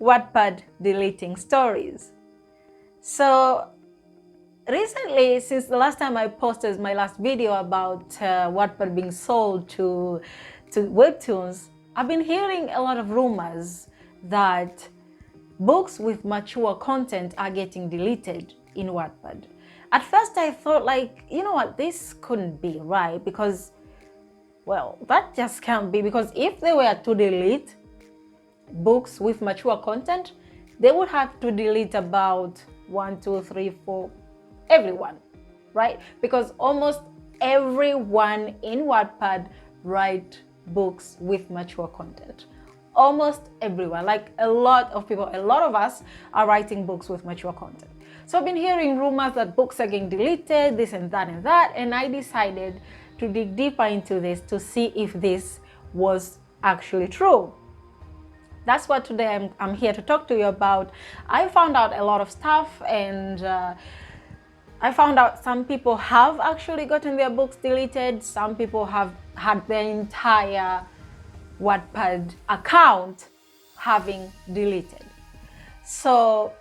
Wattpad deleting stories. So recently, since the last time I posted my last video about Wattpad being sold to webtoons, I've been hearing a lot of rumors that books with mature content are getting deleted in Wattpad. At first I thought, like, you know what, this couldn't be right, because, well, that just can't be, because if they were to delete books with mature content, they would have to delete about 1, 2, 3, 4, everyone, right? Because almost everyone in Wattpad write books with mature content. Almost everyone, like a lot of people, a lot of us are writing books with mature content. So I've been hearing rumors that books are getting deleted, this and that and that, and I decided to dig deeper into this to see if this was actually true. That's what today I'm here to talk to you about. I found out a lot of stuff, and I found out some people have actually gotten their books deleted. Some people have had their entire Wattpad account having deleted. So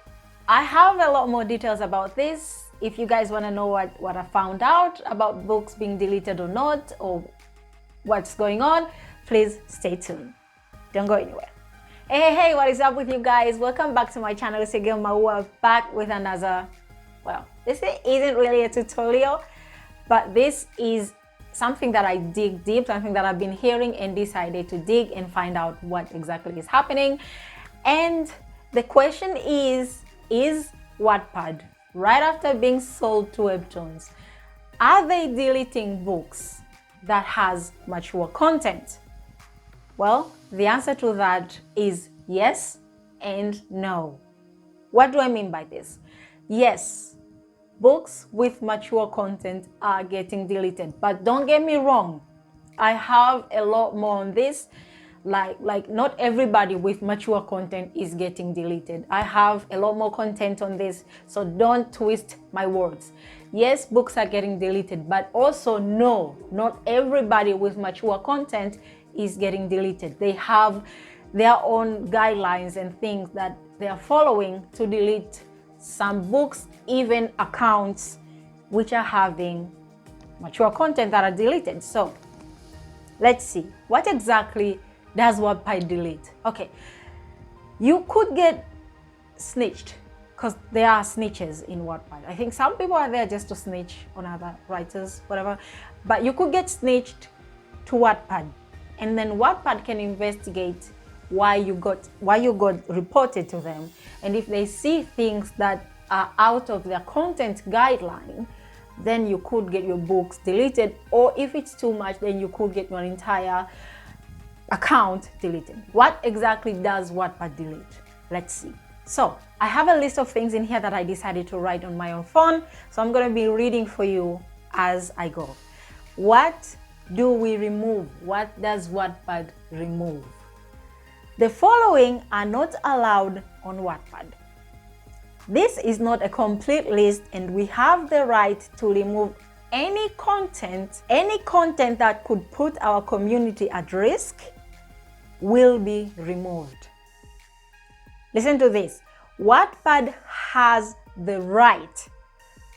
I have a lot more details about this. If you guys want to know what I found out about books being deleted or not, or what's going on, please stay tuned. Don't go anywhere. Hey, what is up with you guys? Welcome back to my channel. It's your girl Maua, back with another, well, this isn't really a tutorial, but this is something that I dig deep, something that I've been hearing and decided to dig and find out what exactly is happening. And the question is Wattpad, right after being sold to webtoons, are they deleting books that has mature content? Well, the answer to that is yes and no. What do I mean by this? Yes, books with mature content are getting deleted, but don't get me wrong, I have a lot more on this. Like not everybody with mature content is getting deleted. I have a lot more content on this, so don't twist my words. Yes, books are getting deleted, but also no, not everybody with mature content is getting deleted. They have their own guidelines and things that they are following to delete some books, even accounts which are having mature content that are deleted. So let's see, what exactly does Wattpad delete? Okay, you could get snitched, because there are snitches in Wattpad. I think some people are there just to snitch on other writers, whatever, but you could get snitched to Wattpad, and then Wattpad can investigate why you got reported to them, and if they see things that are out of their content guideline, then you could get your books deleted, or if it's too much, then you could get your entire account deleted. What exactly does Wattpad delete? Let's see. So I have a list of things in here that I decided to write on my own phone, so I'm going to be reading for you as I go. What do we remove? What does Wattpad remove? The following are not allowed on Wattpad. This is not a complete list, and we have the right to remove any content that could put our community at risk will be removed. Listen to this. Wattpad has the right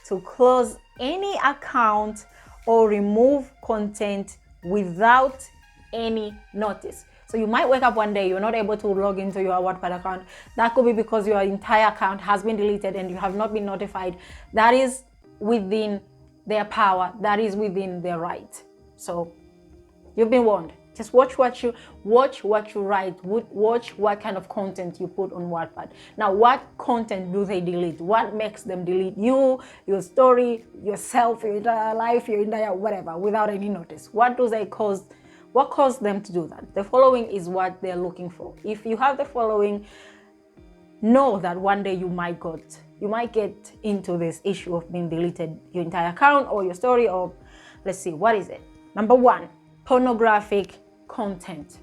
to close any account or remove content without any notice. So you might wake up one day, you're not able to log into your Wattpad account. That could be because your entire account has been deleted and you have not been notified. That is within their power. That is within their right. So you've been warned. Just watch what you write, watch what kind of content you put on Wattpad. Now, what content do they delete? What makes them delete you, your story, yourself, your entire life, your entire whatever, without any notice? What caused them to do that? The following is what they're looking for. If you have the following, know that one day you might get into this issue of being deleted, your entire account or your story, or let's see, what is it? Number one, pornographic content.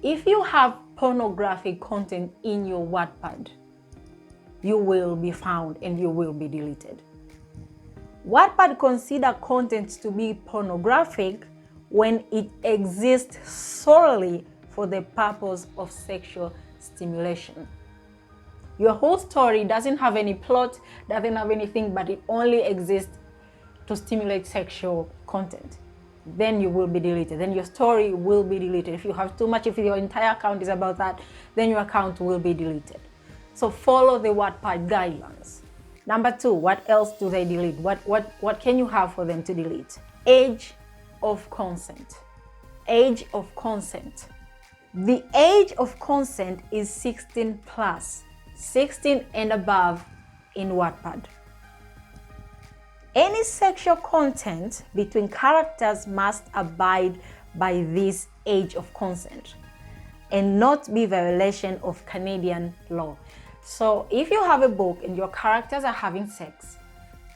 If you have pornographic content in your Wattpad, you will be found and you will be deleted. Wattpad consider content to be pornographic when it exists solely for the purpose of sexual stimulation. Your whole story doesn't have any plot, doesn't have anything, but it only exists to stimulate sexual content, then you will be deleted. Then your story will be deleted. If you have too much, if your entire account is about that, then your account will be deleted. So follow the Wattpad guidelines. Number 2, what else do they delete? What can you have for them to delete? Age of consent. Age of consent. The age of consent is 16 plus, 16 and above in Wattpad. Any sexual content between characters must abide by this age of consent and not be violation of Canadian law. So if you have a book and your characters are having sex,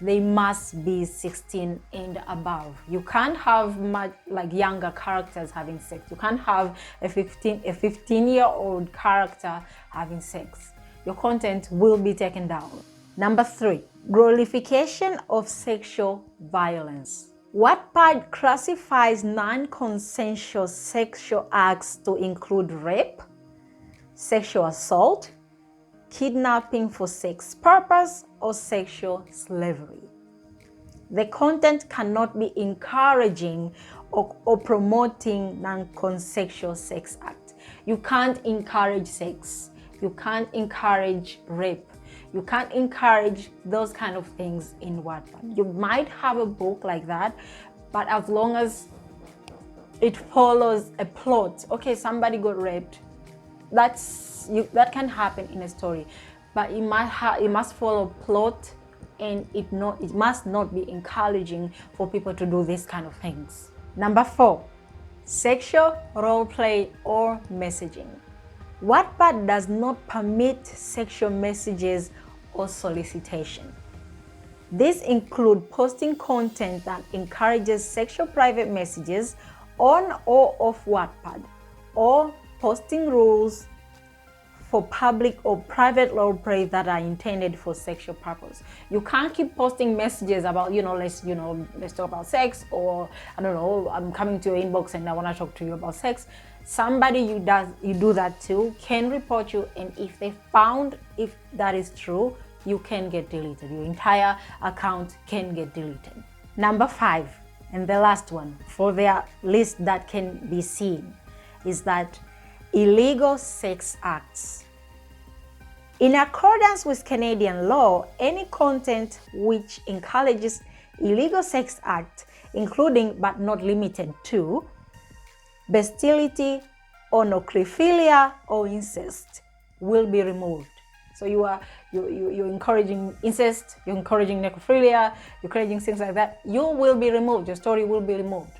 they must be 16 and above. You can't have much like younger characters having sex. You can't have a 15-year-old character having sex. Your content will be taken down. Number 3, glorification of sexual violence. Wattpad classifies non-consensual sexual acts to include rape, sexual assault, kidnapping for sex purpose, or sexual slavery. The content cannot be encouraging or promoting non-consensual sex acts. You can't encourage sex. You can't encourage rape. You can't encourage those kind of things in Wattpad. You might have a book like that, but as long as it follows a plot, okay, somebody got raped, that can happen in a story, but it must follow plot, and it must not be encouraging for people to do these kind of things. Number 4, sexual role play or messaging. Wattpad does not permit sexual messages or solicitation. These include posting content that encourages sexual private messages on or off Wattpad, or posting rules for public or private role play that are intended for sexual purpose. You can't keep posting messages about, let's talk about sex, or I don't know, I'm coming to your inbox and I want to talk to you about sex. Somebody you do that to can report you, and if they found if that is true, you can get deleted. Your entire account can get deleted. Number 5, and the last one for their list that can be seen, is that illegal sex acts. In accordance with Canadian law, any content which encourages illegal sex acts, including but not limited to bestiality, necrophilia, or incest, will be removed. So you're encouraging incest, you're encouraging necrophilia, you're encouraging things like that, you will be removed. Your story will be removed.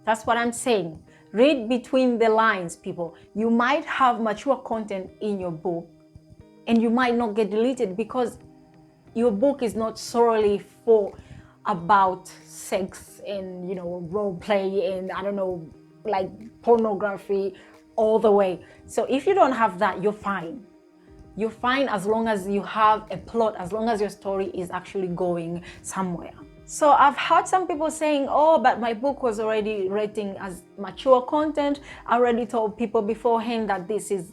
That's what I'm saying. Read between the lines, people. You might have mature content in your book, and you might not get deleted because your book is not solely about sex and role play and I don't know, like pornography all the way. So if you don't have that, you're fine. You're fine as long as you have a plot, as long as your story is actually going somewhere. So I've heard some people saying, oh, but my book was already rating as mature content. I already told people beforehand that this is,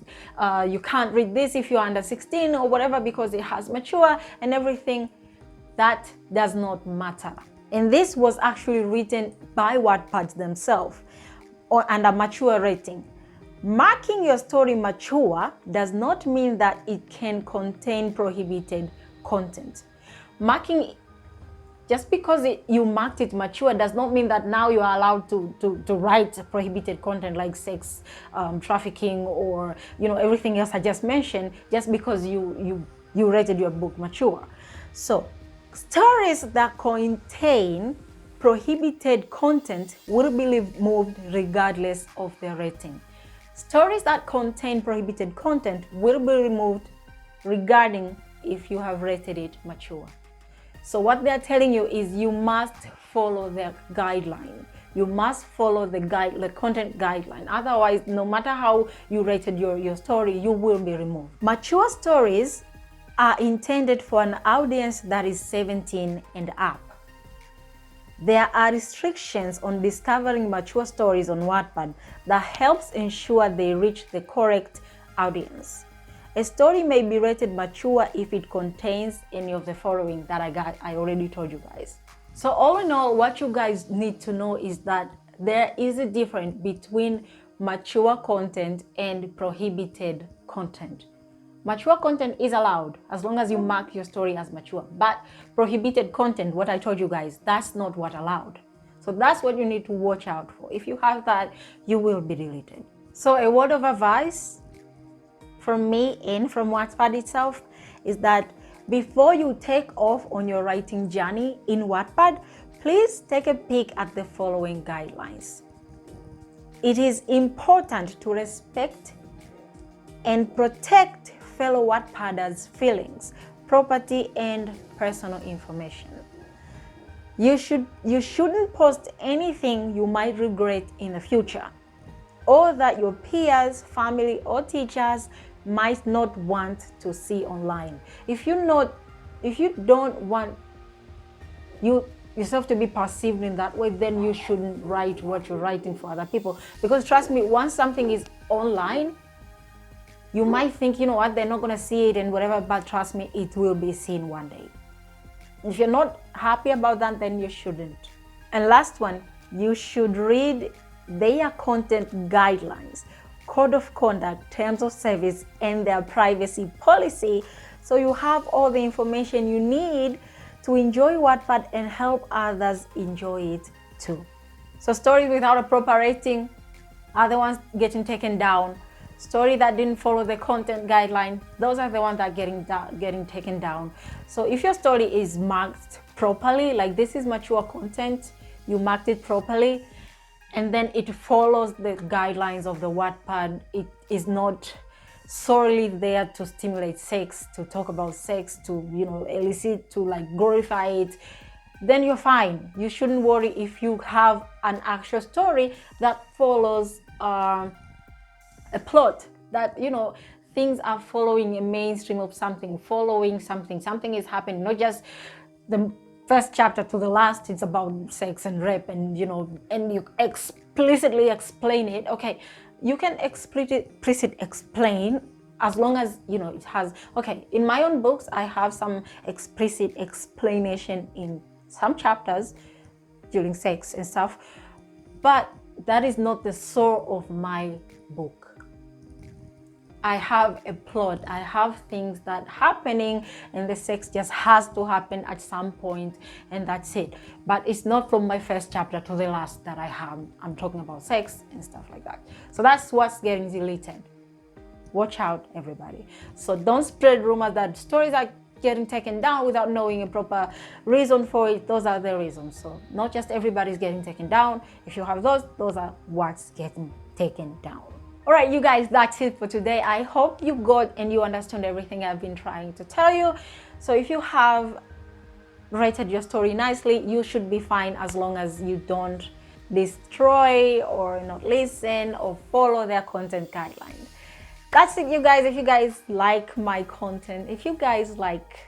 you can't read this if you're under 16 or whatever because it has mature and everything. That does not matter. And this was actually written by Wattpad themselves under mature rating. Marking your story mature does not mean that it can contain prohibited content. Just because you marked it mature does not mean that now you are allowed to write prohibited content like sex, trafficking, or everything else I just mentioned, just because you rated your book mature. So stories that contain prohibited content will be removed regardless of their rating. Stories that contain prohibited content will be removed regarding if you have rated it mature. So what they're telling you is you must follow their guideline. You must follow the content guideline. Otherwise, no matter how you rated your story, you will be removed. Mature stories are intended for an audience that is 17 and up. There are restrictions on discovering mature stories on Wattpad that helps ensure they reach the correct audience. A story may be rated mature if it contains any of the following that I already told you guys. So all in all, what you guys need to know is that there is a difference between mature content and prohibited content. Mature content is allowed as long as you mark your story as mature, but prohibited content, what I told you guys, that's not what allowed. So that's what you need to watch out for. If you have that, you will be deleted. So a word of advice from me and from Wattpad itself is that before you take off on your writing journey in Wattpad, please take a peek at the following guidelines. It is important to respect and protect fellow Wattpadders' feelings, property, and personal information. You shouldn't post anything you might regret in the future, or that your peers, family, or teachers might not want to see online. If you don't want yourself to be perceived in that way, then you shouldn't write what you're writing for other people. Because trust me, once something is online, you might think, you know what, they're not going to see it and whatever, but trust me, it will be seen one day. If you're not happy about that, then you shouldn't. And last one, you should read their content guidelines, code of conduct, terms of service, and their privacy policy, so you have all the information you need to enjoy Wattpad and help others enjoy it too. So stories without a proper rating are the ones getting taken down. Story that didn't follow the content guideline, those are the ones that are getting taken down. So if your story is marked properly, like this is mature content, you marked it properly, and then it follows the guidelines of the Wattpad, it is not solely there to stimulate sex, to talk about sex, to elicit, to like glorify it, then you're fine. You shouldn't worry if you have an actual story that follows a plot, that things are following a mainstream of something, something is happening, not just the first chapter to the last, it's about sex and rape, and and you explicitly explain it. Okay, you can explicit explain as long as it has. Okay, in my own books I have some explicit explanation in some chapters during sex and stuff, but that is not the soul of my book. I have a plot, I have things that happening, and the sex just has to happen at some point, and that's it. But it's not from my first chapter to the last that I'm talking about sex and stuff like that. So that's what's getting deleted. Watch out, everybody. So don't spread rumors that stories are getting taken down without knowing a proper reason for it. Those are the reasons. So not just everybody's getting taken down. If you have those are what's getting taken down. All right, you guys, that's it for today. I hope you got and you understand everything I've been trying to tell you. So if you have rated your story nicely, you should be fine as long as you don't destroy or not listen or follow their content guidelines. That's it, you guys. If you guys like my content, if you guys like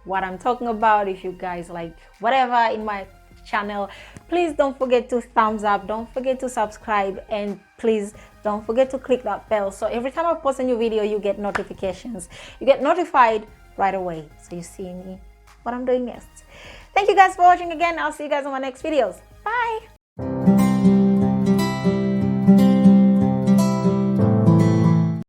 what I'm talking about, if you guys like whatever in my channel, please don't forget to thumbs up, don't forget to subscribe, and please don't forget to click that bell so every time I post a new video you get notifications, you get notified right away, so you see me what I'm doing next. Thank you guys for watching again. I'll see you guys on my next videos. Bye.